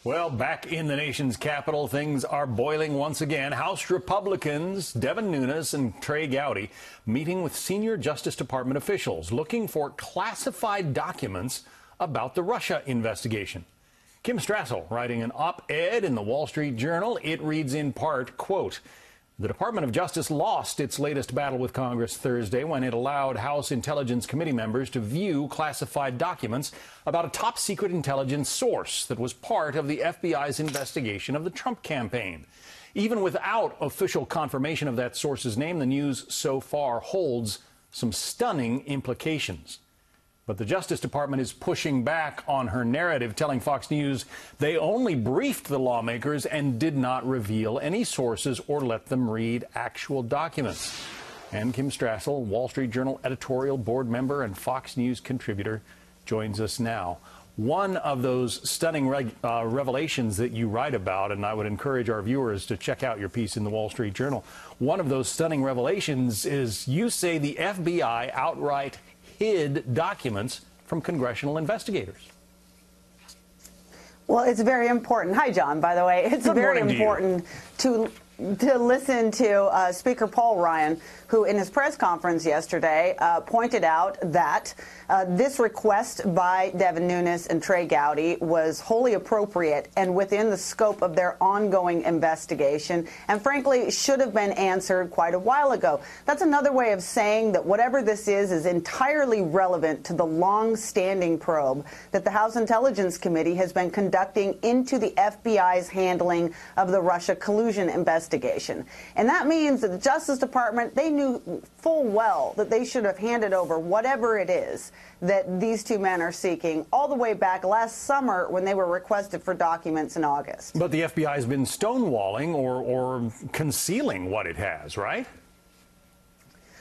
Well, back in the nation's capital, things are boiling once again. House Republicans Devin Nunes and Trey Gowdy meeting with senior Justice Department officials looking for classified documents about the Russia investigation. Kim Strassel writing an op-ed in the Wall Street Journal. It reads in part, quote, "The Department of Justice lost its latest battle with Congress Thursday when it allowed House Intelligence Committee members to view classified documents about a top-secret intelligence source that was part of the FBI's investigation of the Trump campaign. Even without official confirmation of that source's name, the news so far holds some stunning implications." But the Justice Department is pushing back on her narrative, telling Fox News they only briefed the lawmakers and did not reveal any sources or let them read actual documents. And Kim Strassel, Wall Street Journal editorial board member and Fox News contributor, joins us now. One of those stunning revelations that you write about, and I would encourage our viewers to check out your piece in the Wall Street Journal, one of those stunning revelations is you say the FBI outright hid documents from congressional investigators. Well, it's very important. Hi, John, by the way. It's very important to listen to Speaker Paul Ryan, who in his press conference yesterday pointed out that this request by Devin Nunes and Trey Gowdy was wholly appropriate and within the scope of their ongoing investigation, and frankly should have been answered quite a while ago. That's another way of saying that whatever this is entirely relevant to the long-standing probe that the House Intelligence Committee has been conducting into the FBI's handling of the Russia collusion investigation. And that means that the Justice Department, they knew full well that they should have handed over whatever it is that these two men are seeking all the way back last summer when they were requested for documents in August. But the FBI has been stonewalling or concealing what it has, right?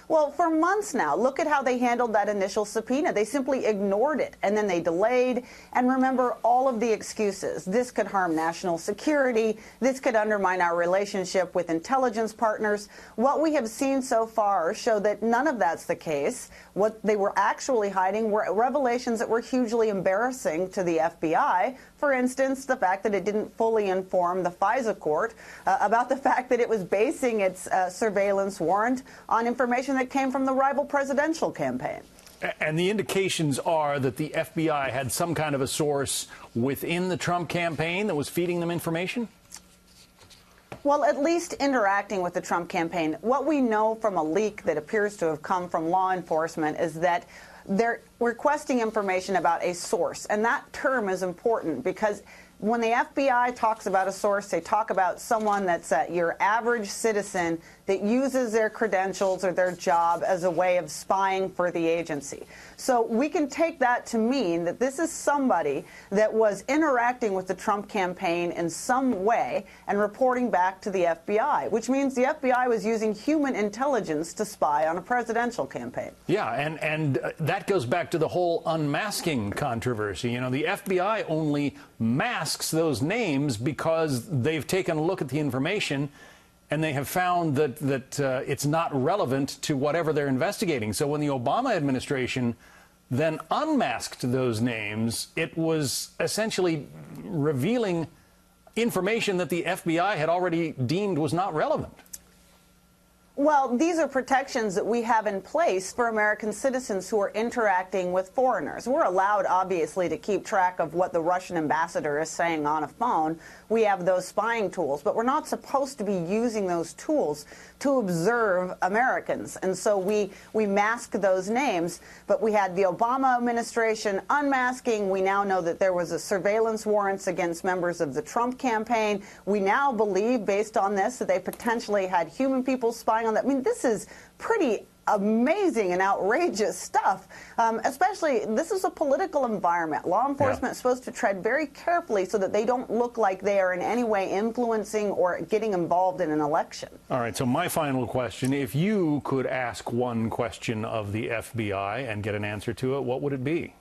Well, for months now, look at how they handled that initial subpoena. They simply ignored it, and then they delayed. And remember all of the excuses. This could harm national security. This could undermine our relationship with intelligence partners. What we have seen so far show that none of that's the case. What they were actually hiding were revelations that were hugely embarrassing to the FBI. For instance, the fact that it didn't fully inform the FISA court about the fact that it was basing its surveillance warrant on information that came from the rival presidential campaign. And the indications are that the FBI had some kind of a source within the Trump campaign that was feeding them information? Well, at least interacting with the Trump campaign. What we know from a leak that appears to have come from law enforcement is that they're requesting information about a source. And that term is important because when the FBI talks about a source, they talk about someone that's your average citizen that uses their credentials or their job as a way of spying for the agency. So we can take that to mean that this is somebody that was interacting with the Trump campaign in some way and reporting back to the FBI, which means the FBI was using human intelligence to spy on a presidential campaign. Yeah, and that goes back to the whole unmasking controversy. You know, the FBI only masks those names because they've taken a look at the information and they have found that it's not relevant to whatever they're investigating. So when the Obama administration then unmasked those names, it was essentially revealing information that the FBI had already deemed was not relevant. Well, these are protections that we have in place for American citizens who are interacting with foreigners. We're allowed, obviously, to keep track of what the Russian ambassador is saying on a phone. We have those spying tools, but we're not supposed to be using those tools to observe Americans. And so we mask those names, but we had the Obama administration unmasking. We now know that there was a surveillance warrants against members of the Trump campaign. We now believe, based on this, that they potentially had human people spying on that. I mean, this is pretty amazing and outrageous stuff, especially this is a political environment. Law enforcement is supposed to tread very carefully so that they don't look like they are in any way influencing or getting involved in an election. All right, so my final question, if you could ask one question of the FBI and get an answer to it, what would it be?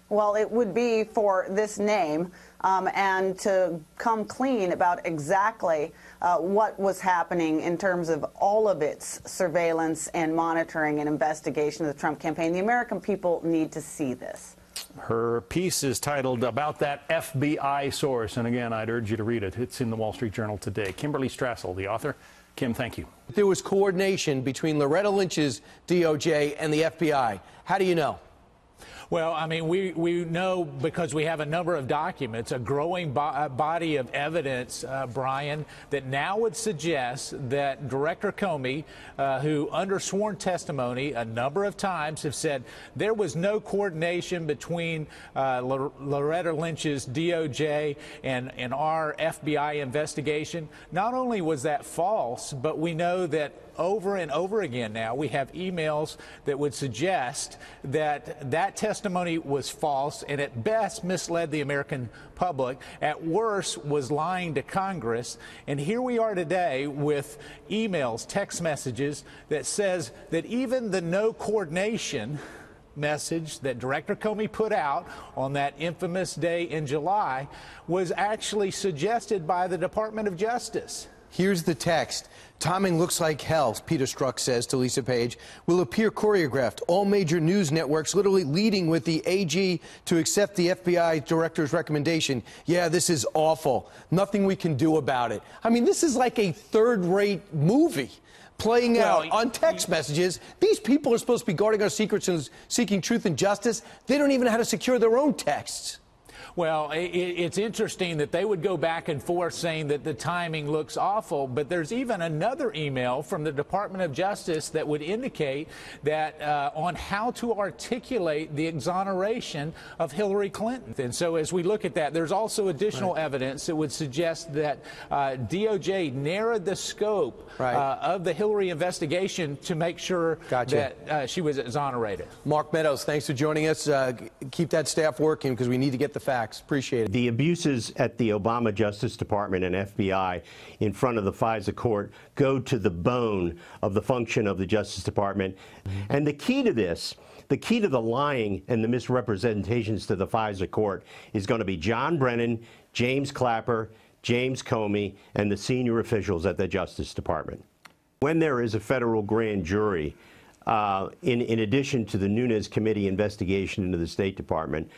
Well, it would be for this name and to come clean about exactly what was happening in terms of all of its surveillance and monitoring and investigation of the Trump campaign. The American people need to see this. Her piece is titled "About That FBI Source," and again, I'd urge you to read it. It's in the Wall Street Journal today. Kimberley Strassel, the author. Kim, thank you. There was coordination between Loretta Lynch's DOJ and the FBI. How do you know? Well, I mean, we know because we have a number of documents, a growing body of evidence, Brian, that now would suggest that Director Comey, who under sworn testimony a number of times have said there was no coordination between Loretta Lynch's DOJ and our FBI investigation. Not only was that false, but we know that over and over again now we have emails that would suggest that that testimony was false and at best misled the American public, at worst was lying to Congress. And here we are today with emails, text messages that says that even the no coordination message that Director Comey put out on that infamous day in July was actually suggested by the Department of Justice. Here's the text. Timing looks like hell, Peter Strzok says to Lisa Page, will appear choreographed. All major news networks literally leading with the AG to accept the FBI director's recommendation. Yeah, this is awful. Nothing we can do about it. I mean, this is like a third-rate movie playing out on text messages. These people are supposed to be guarding our secrets and seeking truth and justice. They don't even know how to secure their own texts. Well, it's interesting that they would go back and forth saying that the timing looks awful, but there's even another email from the Department of Justice that would indicate that on how to articulate the exoneration of Hillary Clinton. And so as we look at that, there's also additional evidence that would suggest that DOJ narrowed the scope of the Hillary investigation to make sure that she was exonerated. Mark Meadows, thanks for joining us. Keep that staff working because we need to get the facts. Appreciate it. The abuses at the Obama Justice Department and FBI in front of the FISA court go to the bone of the function of the Justice Department. And the key to this, the key to the lying and the misrepresentations to the FISA court is going to be John Brennan, James Clapper, James Comey, and the senior officials at the Justice Department. When there is a federal grand jury, in addition to the Nunes Committee investigation into the State Department,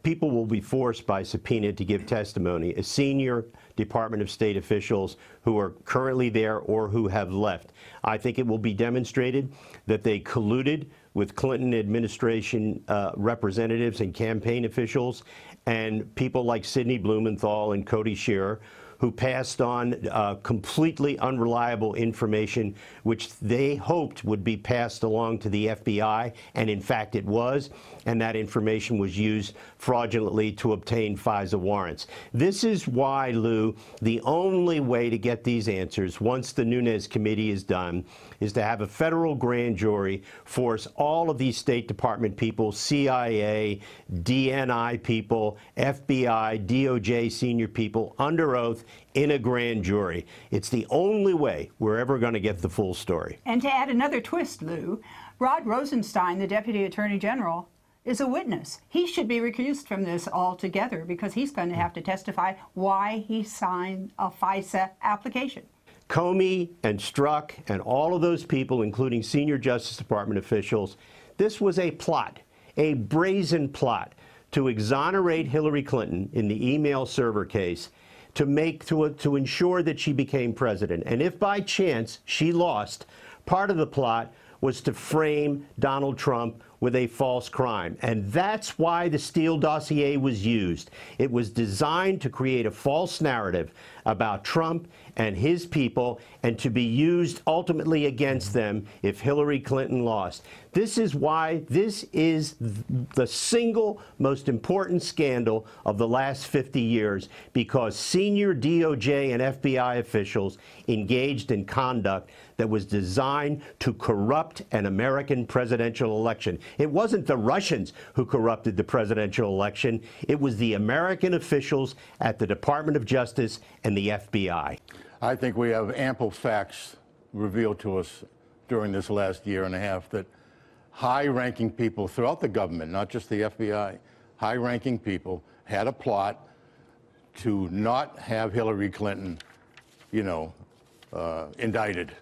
people will be forced by subpoena to give testimony as senior Department of State officials who are currently there or who have left. I think it will be demonstrated that they colluded with Clinton administration representatives and campaign officials and people like Sidney Blumenthal and Cody Shearer, who passed on completely unreliable information, which they hoped would be passed along to the FBI, and in fact it was, and that information was used fraudulently to obtain FISA warrants. This is why, Lou, the only way to get these answers, once the Nunes Committee is done, is to have a federal grand jury force all of these State Department people, CIA, DNI people, FBI, DOJ senior people, under oath in a grand jury. It's the only way we're ever going to get the full story. And to add another twist, Lou, Rod Rosenstein, the Deputy Attorney General, is a witness. He should be recused from this altogether because he's going to have to testify why he signed a FISA application. Comey and Strzok and all of those people, including senior Justice Department officials, this was a plot, a brazen plot to exonerate Hillary Clinton in the email server case, to ensure that she became president. And if by chance she lost, part of the plot was to frame Donald Trump with a false crime. And that's why the Steele dossier was used. It was designed to create a false narrative about Trump and his people and to be used ultimately against them if Hillary Clinton lost. This is why this is the single most important scandal of the last 50 years, because senior DOJ and FBI officials engaged in conduct that was designed to corrupt an American presidential election. It wasn't the Russians who corrupted the presidential election. It was the American officials at the Department of Justice and the FBI. I think we have ample facts revealed to us during this last year and a half that high-ranking people throughout the government, not just the FBI, high-ranking people had a plot to not have Hillary Clinton, indicted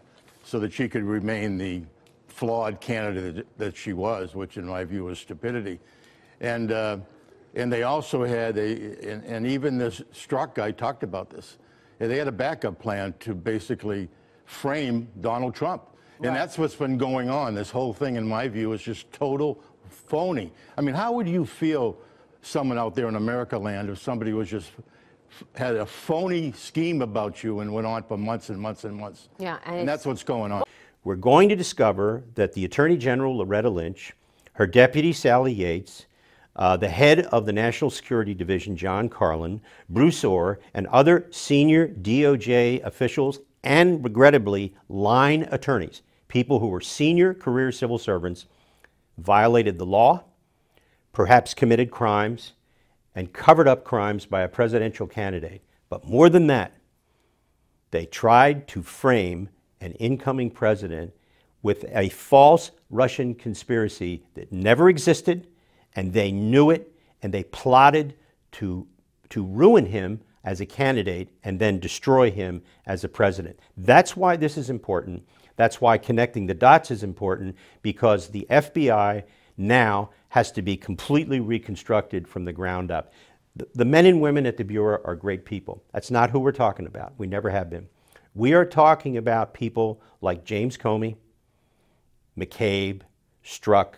so that she could remain the flawed candidate that she was, which in my view was stupidity. And they also had and even this Strzok guy talked about this. And they had a backup plan to basically frame Donald Trump. Right. And that's what's been going on. This whole thing, in my view, is just total phony. I mean, how would you feel, someone out there in America land, if somebody was just had a phony scheme about you and went on for months and months and months? Yeah, and that's what's going on. We're going to discover that the Attorney General, Loretta Lynch, her deputy, Sally Yates, the head of the National Security Division, John Carlin, Bruce Orr, and other senior DOJ officials and, regrettably, line attorneys, people who were senior career civil servants, violated the law, perhaps committed crimes, and covered up crimes by a presidential candidate. But more than that, they tried to frame an incoming president with a false Russian conspiracy that never existed, and they knew it, and they plotted to ruin him as a candidate and then destroy him as a president. That's why this is important. That's why connecting the dots is important, because the FBI now has to be completely reconstructed from the ground up. The men and women at the Bureau are great people. That's not who we're talking about. We never have been. We are talking about people like James Comey, McCabe, Strzok,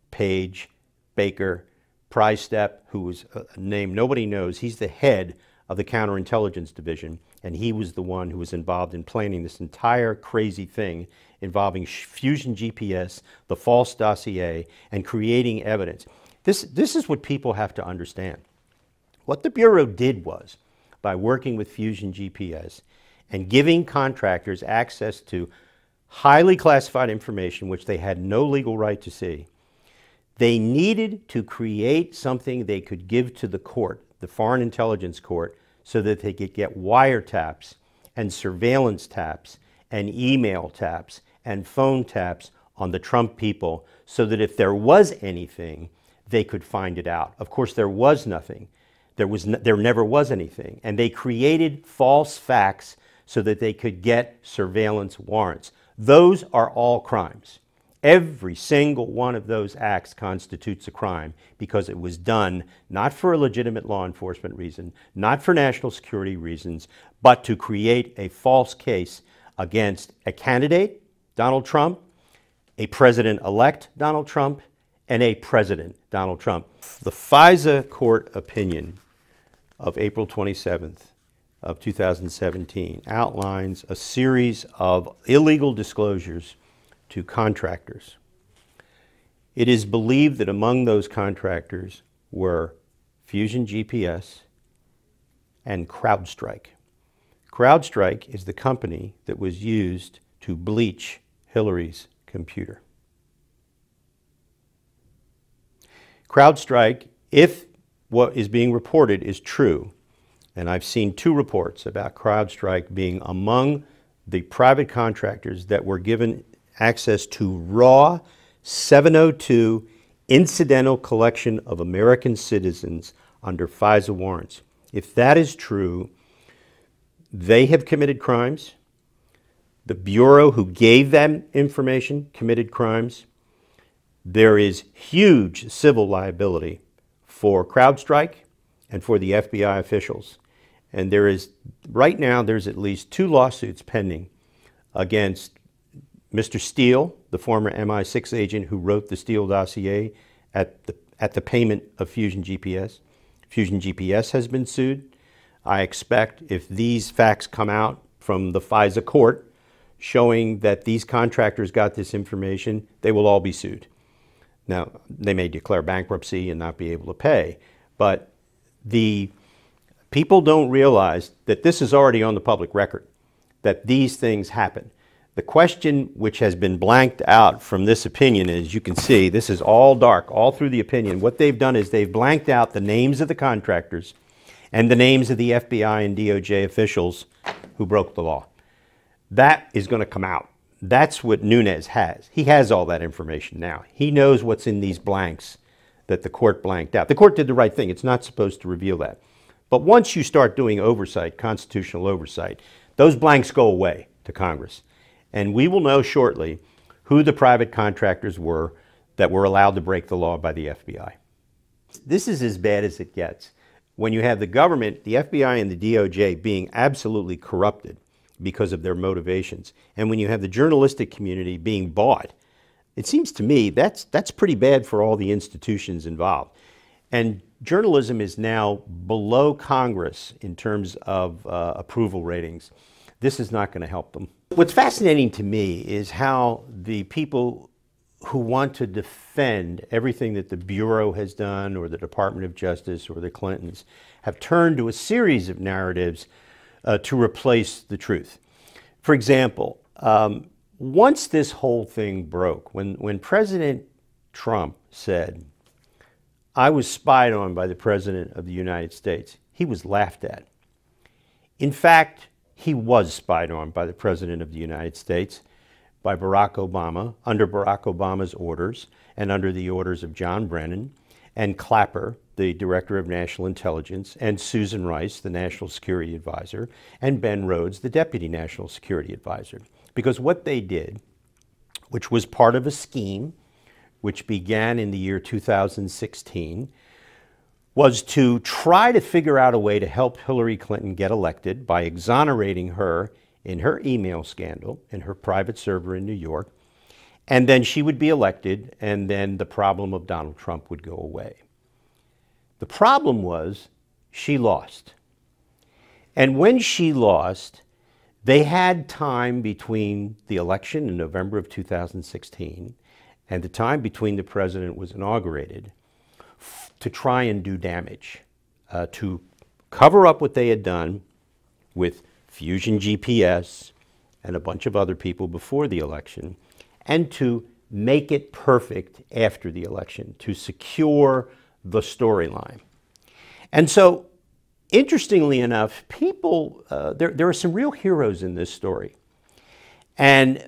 Page, Baker, Prystep, who is a name nobody knows. He's the head of the counterintelligence division, and he was the one who was involved in planning this entire crazy thing involving Fusion GPS, the false dossier, and creating evidence. This is what people have to understand. What the Bureau did was, by working with Fusion GPS and giving contractors access to highly classified information which they had no legal right to see, they needed to create something they could give to the court, the Foreign Intelligence Court, so that they could get wiretaps and surveillance taps and email taps and phone taps on the Trump people, so that if there was anything, they could find it out. Of course, there was nothing. There never was anything. And they created false facts so that they could get surveillance warrants. Those are all crimes. Every single one of those acts constitutes a crime because it was done not for a legitimate law enforcement reason, not for national security reasons, but to create a false case against a candidate, Donald Trump, a president-elect, Donald Trump, and a president, Donald Trump. The FISA court opinion of April 27th of 2017 outlines a series of illegal disclosures to contractors. It is believed that among those contractors were Fusion GPS and CrowdStrike. CrowdStrike is the company that was used to bleach Hillary's computer. CrowdStrike, if what is being reported is true, and I've seen 2 reports about CrowdStrike being among the private contractors that were given access to raw 702 incidental collection of American citizens under FISA warrants. If that is true, they have committed crimes. The Bureau who gave them information committed crimes. There is huge civil liability for CrowdStrike and for the FBI officials. And there is, right now, there's at least 2 lawsuits pending against Mr. Steele, the former MI6 agent who wrote the Steele dossier at the payment of Fusion GPS. Fusion GPS has been sued. I expect if these facts come out from the FISA court showing that these contractors got this information, they will all be sued. Now, they may declare bankruptcy and not be able to pay, but the people don't realize that this is already on the public record, that these things happen. The question which has been blanked out from this opinion, as you can see, this is all dark, all through the opinion. What they've done is they've blanked out the names of the contractors and the names of the FBI and DOJ officials who broke the law. That is going to come out. That's what Nunes has. He has all that information now. He knows what's in these blanks that the court blanked out. The court did the right thing. It's not supposed to reveal that. But once you start doing oversight, constitutional oversight, those blanks go away to Congress. And we will know shortly who the private contractors were that were allowed to break the law by the FBI. This is as bad as it gets. When you have the government, the FBI and the DOJ being absolutely corrupted because of their motivations, and when you have the journalistic community being bought, it seems to me that's pretty bad for all the institutions involved. And journalism is now below Congress in terms of approval ratings. This is not going to help them. What's fascinating to me is how the people who want to defend everything that the Bureau has done, or the Department of Justice, or the Clintons, have turned to a series of narratives to replace the truth. For example, once this whole thing broke, when President Trump said, "I was spied on by the President of the United States," he was laughed at. In fact, he was spied on by the President of the United States, by Barack Obama, under Barack Obama's orders, and under the orders of John Brennan, and Clapper, the Director of National Intelligence, and Susan Rice, the National Security Advisor, and Ben Rhodes, the Deputy National Security Advisor. Because what they did, which was part of a scheme which began in the year 2016, was to try to figure out a way to help Hillary Clinton get elected by exonerating her in her email scandal in her private server in New York, and then she would be elected, and then the problem of Donald Trump would go away. The problem was she lost. And when she lost, they had time between the election in November of 2016 and the time between the president was inaugurated to try and do damage, to cover up what they had done with Fusion GPS and a bunch of other people before the election, and to make it perfect after the election, to secure the storyline. And so, interestingly enough, people, there are some real heroes in this story. And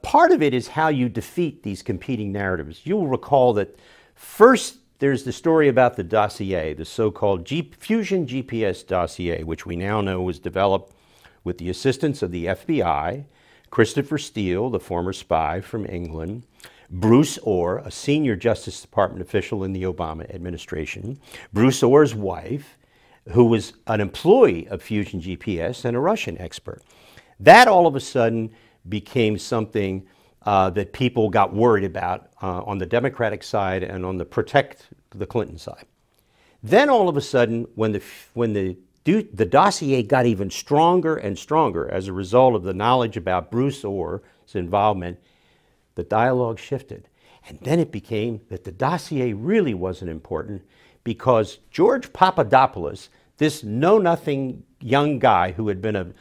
part of it is how you defeat these competing narratives. You'll recall that first there's the story about the dossier, the so-called Fusion GPS dossier, which we now know was developed with the assistance of the FBI, Christopher Steele, the former spy from England, Bruce Orr, a senior Justice Department official in the Obama administration, Bruce Orr's wife, who was an employee of Fusion GPS and a Russian expert. That all of a sudden became something that people got worried about on the Democratic side and on the protect the Clinton side. Then all of a sudden, when the dossier got even stronger and stronger as a result of the knowledge about Bruce Orr's involvement, the dialogue shifted. And then it became that the dossier really wasn't important because George Papadopoulos, this know-nothing young guy who had been an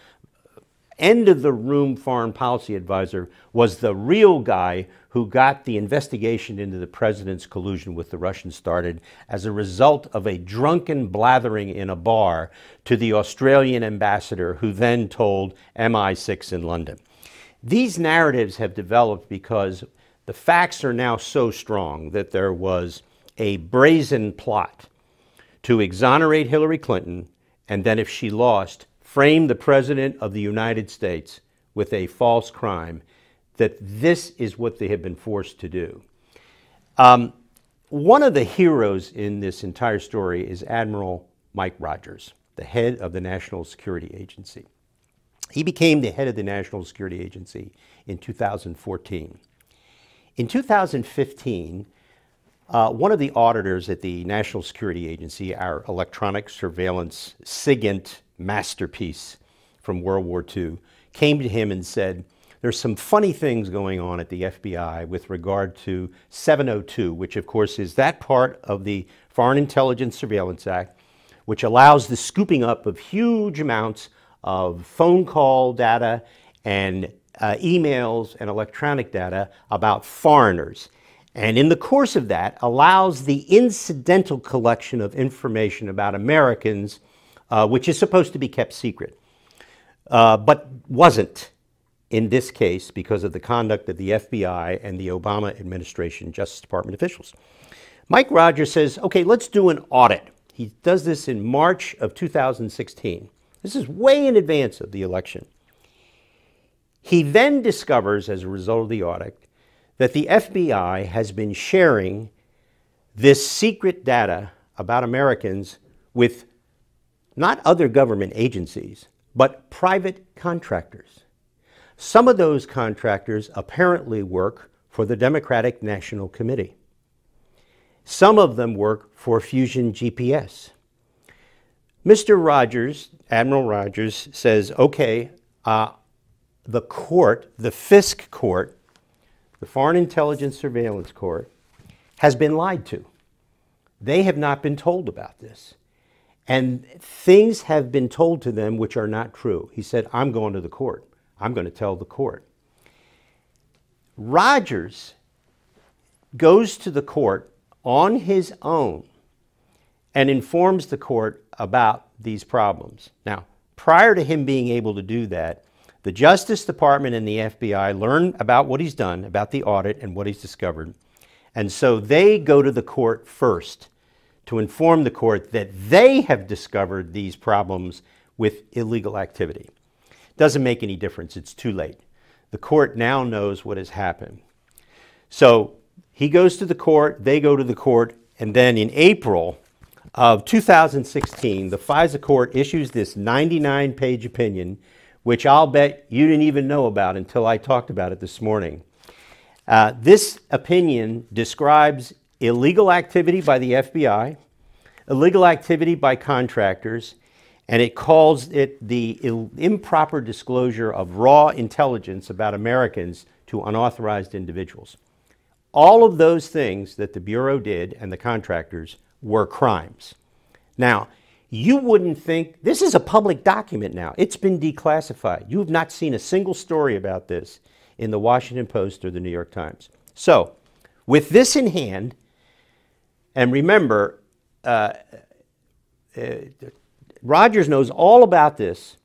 end-of-the-room foreign policy advisor, was the real guy who got the investigation into the president's collusion with the Russians started as a result of a drunken blathering in a bar to the Australian ambassador, who then told MI6 in London. These narratives have developed because the facts are now so strong that there was a brazen plot to exonerate Hillary Clinton, and then if she lost, frame the President of the United States with a false crime, that this is what they have been forced to do. One of the heroes in this entire story is Admiral Mike Rogers, the head of the National Security Agency. He became the head of the National Security Agency in 2014. In 2015, one of the auditors at the National Security Agency, our electronic surveillance SIGINT masterpiece from World War II, came to him and said, there's some funny things going on at the FBI with regard to 702, which of course is that part of the Foreign Intelligence Surveillance Act, which allows the scooping up of huge amounts of phone call data and emails and electronic data about foreigners. And in the course of that, allows the incidental collection of information about Americans, which is supposed to be kept secret, but wasn't in this case because of the conduct of the FBI and the Obama administration Justice Department officials. Mike Rogers says, okay, let's do an audit. He does this in March of 2016. This is way in advance of the election. He then discovers, as a result of the audit, that the FBI has been sharing this secret data about Americans with not other government agencies, but private contractors. Some of those contractors apparently work for the Democratic National Committee. Some of them work for Fusion GPS. Mr. Rogers, Admiral Rogers, says, okay, the court, the FISC court, the Foreign Intelligence Surveillance Court, has been lied to. They have not been told about this. And things have been told to them which are not true. He said, I'm going to the court. I'm going to tell the court. Rogers goes to the court on his own and informs the court about these problems. Now, prior to him being able to do that, the Justice Department and the FBI learn about what he's done, about the audit and what he's discovered. And so they go to the court first to inform the court that they have discovered these problems with illegal activity. Doesn't make any difference. It's too late. The court now knows what has happened. So he goes to the court, they go to the court, and then in April of 2016, the FISA court issues this 99-page opinion, which I'll bet you didn't even know about until I talked about it this morning. This opinion describes illegal activity by the FBI, illegal activity by contractors, and it calls it the improper disclosure of raw intelligence about Americans to unauthorized individuals. All of those things that the Bureau did and the contractors were crimes. Now, you wouldn't think, this is a public document now. It's been declassified. You have not seen a single story about this in the Washington Post or the New York Times. So, with this in hand, and remember, Rogers knows all about this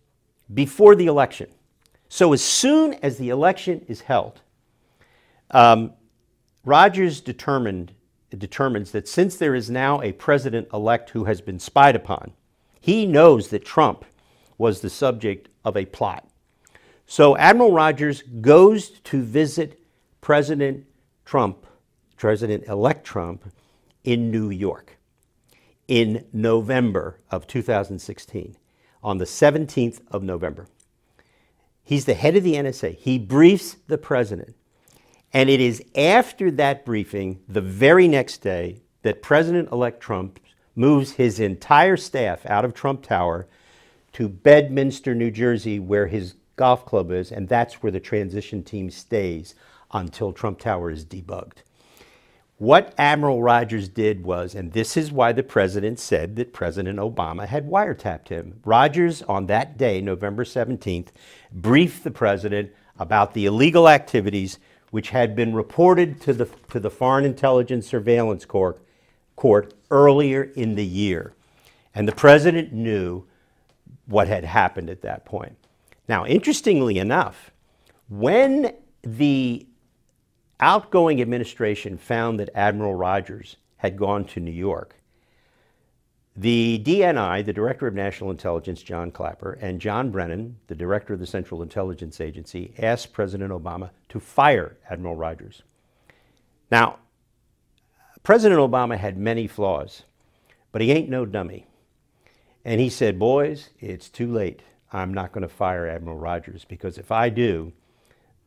before the election. So as soon as the election is held, Rogers determines that since there is now a president-elect who has been spied upon, he knows that Trump was the subject of a plot. So Admiral Rogers goes to visit President-elect Trump in New York in November of 2016, on the 17th of November. He's the head of the NSA. He briefs the president. And it is after that briefing, the very next day, that President-elect Trump moves his entire staff out of Trump Tower to Bedminster, New Jersey, where his golf club is, and that's where the transition team stays until Trump Tower is debugged. What Admiral Rogers did was, and this is why the president said that President Obama had wiretapped him. Rogers, on that day, November 17th, briefed the president about the illegal activities which had been reported to the Foreign Intelligence Surveillance Court earlier in the year. And the president knew what had happened at that point. Now, interestingly enough, when the outgoing administration found that Admiral Rogers had gone to New York, the DNI, the Director of National Intelligence, John Clapper, and John Brennan, the Director of the Central Intelligence Agency, asked President Obama to fire Admiral Rogers. Now, President Obama had many flaws, but he ain't no dummy. And he said, boys, it's too late. I'm not going to fire Admiral Rogers, because if I do,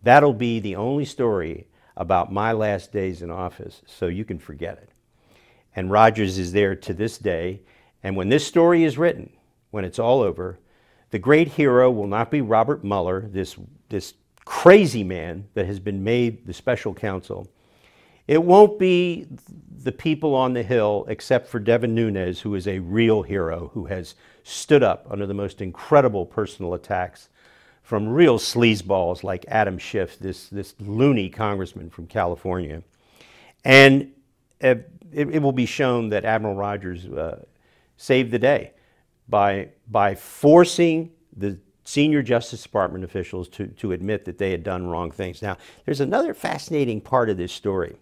that'll be the only story about my last days in office, so you can forget it. And Rogers is there to this day. And when this story is written, when it's all over, the great hero will not be Robert Mueller, this crazy man that has been made the special counsel. It won't be the people on the Hill, except for Devin Nunes, who is a real hero, who has stood up under the most incredible personal attacks from real sleazeballs like Adam Schiff, this loony congressman from California. And it will be shown that Admiral Rogers saved the day by forcing the senior Justice Department officials to admit that they had done wrong things. Now, there's another fascinating part of this story.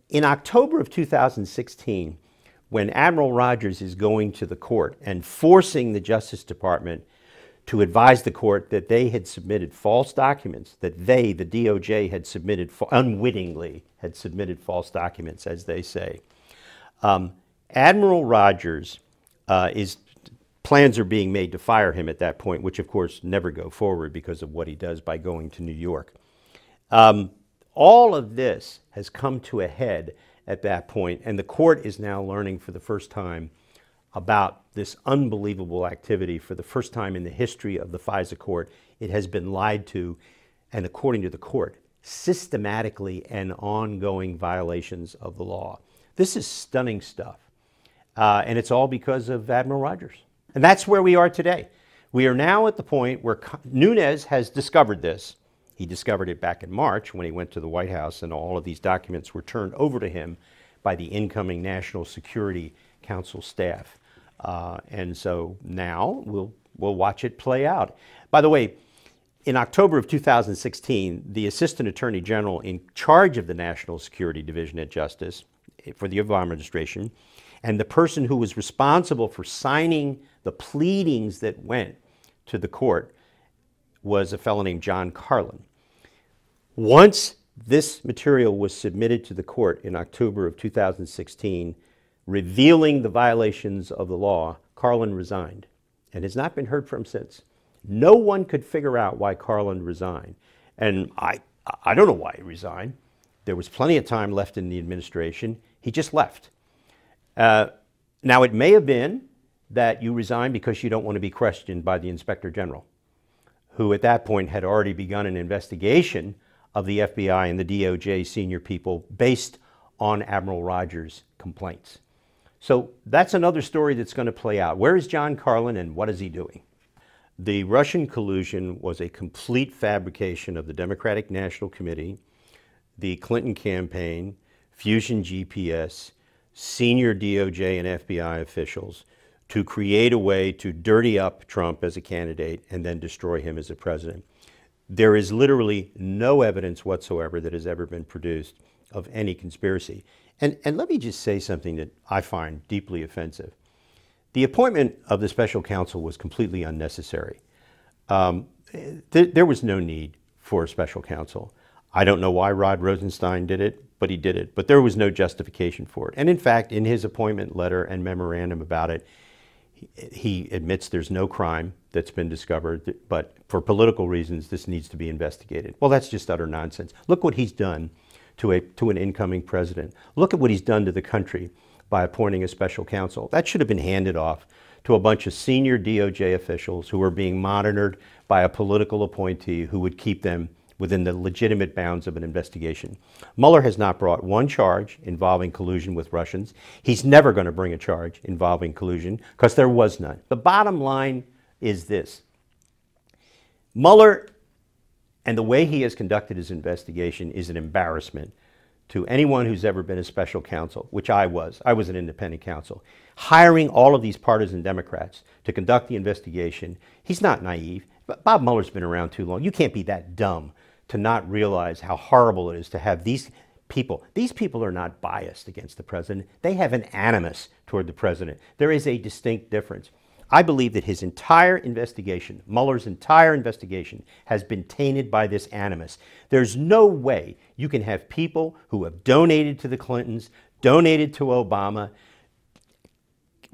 In October of 2016, when Admiral Rogers is going to the court and forcing the Justice Department to advise the court that they had submitted false documents, that they, the DOJ, had submitted, unwittingly had submitted false documents, as they say. Admiral Rogers plans are being made to fire him at that point, which of course never go forward because of what he does by going to New York. All of this has come to a head at that point, and the court is now learning for the first time about this unbelievable activity. For the first time in the history of the FISA court, it has been lied to, and according to the court, systematically and ongoing violations of the law. This is stunning stuff, and it's all because of Admiral Rogers. And that's where we are today. We are now at the point where Nunes has discovered this. He discovered it back in March when he went to the White House, and all of these documents were turned over to him by the incoming National Security Council staff. And so now we'll watch it play out. By the way, in October of 2016, the Assistant Attorney General in charge of the National Security Division at Justice for the Obama administration, and the person who was responsible for signing the pleadings that went to the court was a fellow named John Carlin. Once this material was submitted to the court in October of 2016, revealing the violations of the law, Carlin resigned and has not been heard from since. No one could figure out why Carlin resigned. And I don't know why he resigned. There was plenty of time left in the administration. He just left. Now, it may have been that you resigned because you don't want to be questioned by the Inspector General, who at that point had already begun an investigation of the FBI and the DOJ senior people based on Admiral Rogers' complaints. So that's another story that's going to play out. Where is John Carlin and what is he doing? The Russian collusion was a complete fabrication of the Democratic National Committee, the Clinton campaign, Fusion GPS, senior DOJ and FBI officials to create a way to dirty up Trump as a candidate and then destroy him as a president. There is literally no evidence whatsoever that has ever been produced of any conspiracy. And let me just say something that I find deeply offensive. The appointment of the special counsel was completely unnecessary. There was no need for a special counsel. I don't know why Rod Rosenstein did it, but he did it. But there was no justification for it. And in fact, in his appointment letter and memorandum about it, he admits there's no crime that's been discovered, but for political reasons, this needs to be investigated. Well, that's just utter nonsense. Look what he's done to an incoming president. Look at what he's done to the country by appointing a special counsel. That should have been handed off to a bunch of senior DOJ officials who were being monitored by a political appointee who would keep them within the legitimate bounds of an investigation. Mueller has not brought one charge involving collusion with Russians. He's never going to bring a charge involving collusion because there was none. The bottom line is this. Mueller and the way he has conducted his investigation is an embarrassment to anyone who's ever been a special counsel, which I was. I was an independent counsel. Hiring all of these partisan Democrats to conduct the investigation, he's not naive. Bob Mueller's been around too long. You can't be that dumb to not realize how horrible it is to have these people. These people are not biased against the president. They have an animus toward the president. There is a distinct difference. I believe that his entire investigation, Mueller's entire investigation, has been tainted by this animus. There's no way you can have people who have donated to the Clintons, donated to Obama,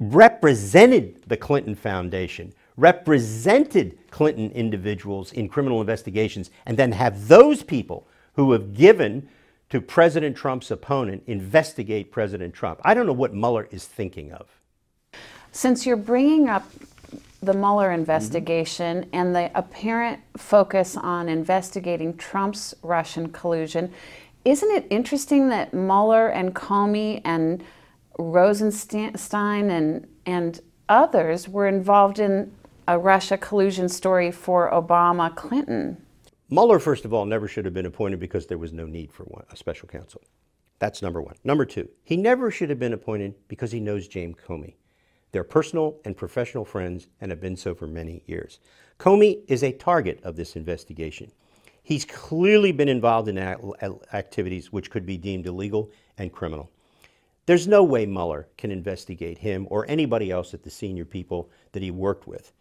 represented the Clinton Foundation, represented Clinton individuals in criminal investigations, and then have those people who have given to President Trump's opponent investigate President Trump. I don't know what Mueller is thinking of. Since you're bringing up the Mueller investigation and the apparent focus on investigating Trump's Russian collusion, isn't it interesting that Mueller and Comey and Rosenstein and others were involved in a Russia collusion story for Obama Clinton? Mueller, first of all, never should have been appointed because there was no need for a special counsel. That's number one. Number two, he never should have been appointed because he knows James Comey. They're personal and professional friends and have been so for many years. Comey is a target of this investigation. He's clearly been involved in activities which could be deemed illegal and criminal. There's no way Mueller can investigate him or anybody else at the senior people that he worked with.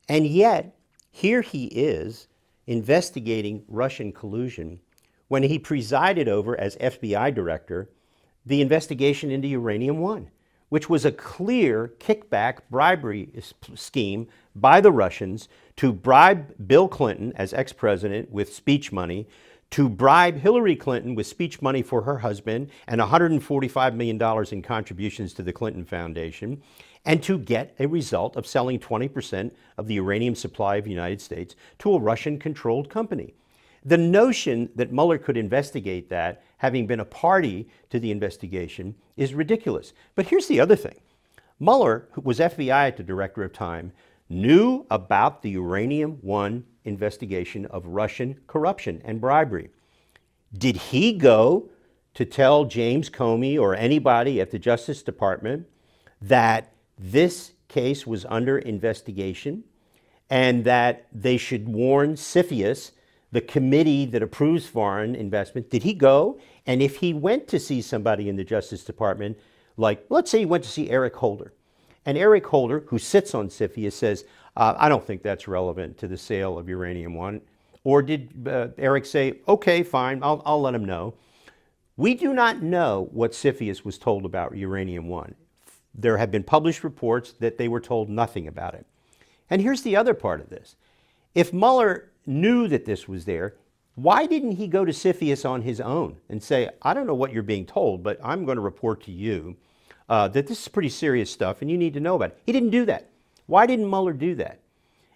And yet, here he is investigating Russian collusion when he presided over, as FBI director, the investigation into Uranium One, which was a clear kickback bribery scheme by the Russians to bribe Bill Clinton as ex-president with speech money, to bribe Hillary Clinton with speech money for her husband and $145 million in contributions to the Clinton Foundation, and to get a result of selling 20% of the uranium supply of the United States to a Russian-controlled company. The notion that Mueller could investigate that, having been a party to the investigation, is ridiculous. But here's the other thing. Mueller, who was FBI director at the time, knew about the Uranium One investigation of Russian corruption and bribery. Did he go to tell James Comey or anybody at the Justice Department that this case was under investigation and that they should warn CFIUS, the committee that approves foreign investment? Did he go? And if he went to see somebody in the Justice Department, like, let's say he went to see Eric Holder, and Eric Holder, who sits on CFIUS, says, I don't think that's relevant to the sale of Uranium One. Or did Eric say, okay, fine, I'll let him know. We do not know what CFIUS was told about Uranium One. There have been published reports that they were told nothing about it. And here's the other part of this. If Mueller knew that this was there, why didn't he go to CFIUS on his own and say, I don't know what you're being told, but I'm going to report to you that this is pretty serious stuff and you need to know about it? He didn't do that. Why didn't Mueller do that?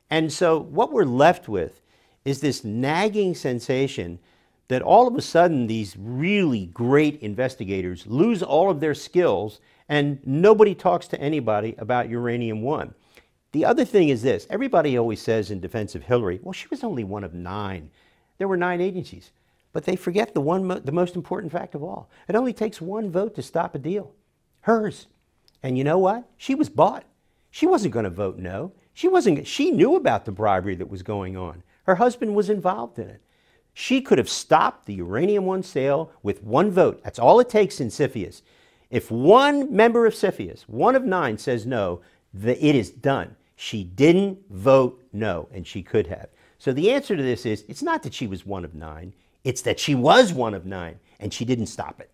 And so what we're left with is this nagging sensation that all of a sudden these really great investigators lose all of their skills and nobody talks to anybody about Uranium One. The other thing is this. Everybody always says in defense of Hillary, well, she was only one of 9. There were 9 agencies. But they forget the most important fact of all. It only takes one vote to stop a deal. Hers. And you know what? She was bought. She wasn't going to vote no. She knew about the bribery that was going on. Her husband was involved in it. She could have stopped the Uranium One sale with one vote. That's all it takes in CFIUS. If one member of CFIUS, 1 of 9, says no, it is done. She didn't vote no, and she could have. So the answer to this is, it's not that she was 1 of 9, it's that she was 1 of 9, and she didn't stop it.